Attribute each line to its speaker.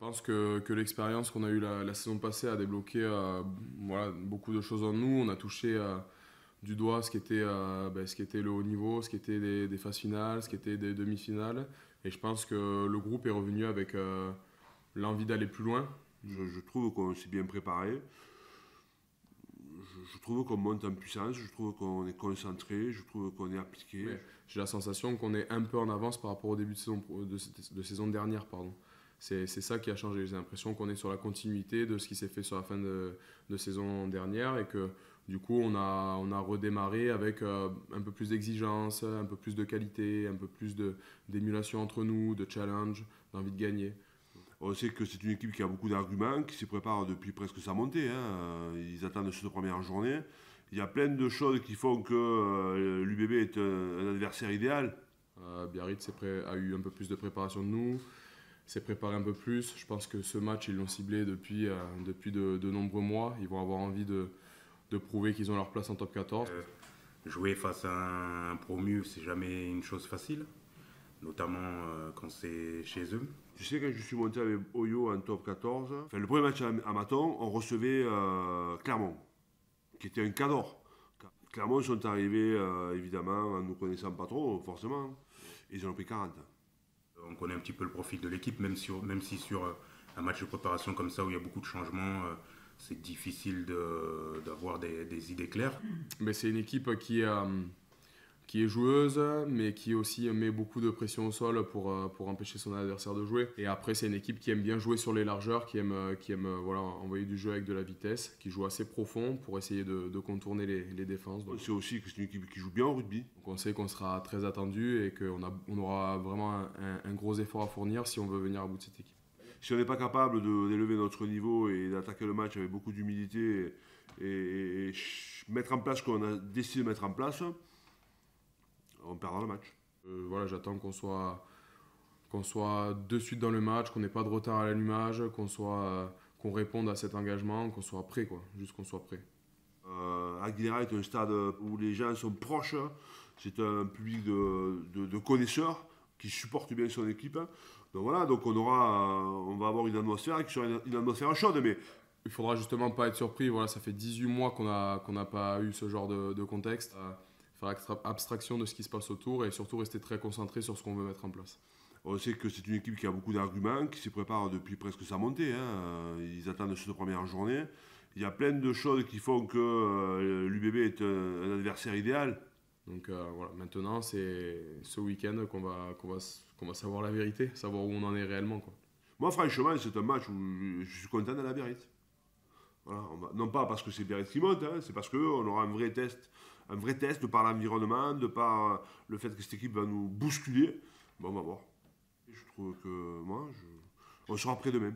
Speaker 1: pense que l'expérience qu'on a eue la saison passée a débloqué voilà, beaucoup de choses en nous. On a touché du doigt ce qui était le haut niveau, ce qui était des phases finales, ce qui était des demi-finales. Et je pense que le groupe est revenu avec l'envie d'aller plus loin.
Speaker 2: Je trouve qu'on s'est bien préparé. Je trouve qu'on monte en puissance, je trouve qu'on est concentré, je trouve qu'on est appliqué.
Speaker 1: Mais j'ai la sensation qu'on est un peu en avance par rapport au début de saison dernière. Pardon. C'est ça qui a changé. J'ai l'impression qu'on est sur la continuité de ce qui s'est fait sur la fin de saison dernière et que du coup on a redémarré avec un peu plus d'exigence, un peu plus de qualité, un peu plus d'émulation entre nous, de challenge, d'envie de gagner.
Speaker 2: On sait que c'est une équipe qui a beaucoup d'arguments, qui se prépare depuis presque sa montée, hein. Ils attendent cette première journée. Il y a plein de choses qui font que l'UBB est un adversaire idéal.
Speaker 1: Biarritz a eu un peu plus de préparation de nous, s'est préparé un peu plus. Je pense que ce match, ils l'ont ciblé depuis de nombreux mois. Ils vont avoir envie de prouver qu'ils ont leur place en top 14.
Speaker 3: Jouer face à un promu, c'est jamais une chose facile, notamment quand c'est chez eux.
Speaker 2: Tu sais, quand je suis monté avec Oyo en top 14, enfin, le premier match à Maton, on recevait Clermont, qui était un cador. Clermont sont arrivés, évidemment, en ne nous connaissant pas trop, forcément. Ils en ont pris 40.
Speaker 3: On connaît un petit peu le profil de l'équipe, même si sur un match de préparation comme ça où il y a beaucoup de changements, c'est difficile d'avoir des idées claires.
Speaker 1: Mais c'est une équipe qui est joueuse, mais qui aussi met beaucoup de pression au sol pour empêcher son adversaire de jouer. Et après, c'est une équipe qui aime bien jouer sur les largeurs, qui aime voilà, envoyer du jeu avec de la vitesse, qui joue assez profond pour essayer de contourner les défenses.
Speaker 2: On sait aussi que c'est une équipe qui joue bien au rugby.
Speaker 1: Donc on sait qu'on sera très attendu et qu'on aura vraiment un gros effort à fournir si on veut venir à bout de cette équipe.
Speaker 2: Si on n'est pas capable d'élever notre niveau et d'attaquer le match avec beaucoup d'humilité et mettre en place ce qu'on a décidé de mettre en place, on perdra le match.
Speaker 1: Voilà, j'attends qu'on soit de suite dans le match, qu'on n'ait pas de retard à l'allumage, qu'on réponde à cet engagement, qu'on soit prêt, quoi, juste qu'on soit prêt.
Speaker 2: Aguilera est un stade où les gens sont proches, c'est un public de connaisseurs qui supportent bien son équipe. Donc voilà, donc on va avoir une atmosphère qui sera une atmosphère chaude, mais
Speaker 1: il faudra justement pas être surpris. Voilà, ça fait 18 mois qu'on n'a pas eu ce genre de contexte. Faire abstraction de ce qui se passe autour et surtout rester très concentré sur ce qu'on veut mettre en place.
Speaker 2: On sait que c'est une équipe qui a beaucoup d'arguments, qui se prépare depuis presque sa montée, hein. Ils attendent cette première journée. Il y a plein de choses qui font que l'UBB est un adversaire idéal.
Speaker 1: Donc voilà, maintenant c'est ce week-end qu'on va savoir la vérité, savoir où on en est réellement, quoi.
Speaker 2: Moi franchement, c'est un match où je suis content d'aller à Biarritz. Voilà, non pas parce que c'est Biarritz qui monte, hein, c'est parce qu'on aura un vrai test de par l'environnement, de par le fait que cette équipe va nous bousculer. Bon, on va voir. Je trouve que on sera prêt de même.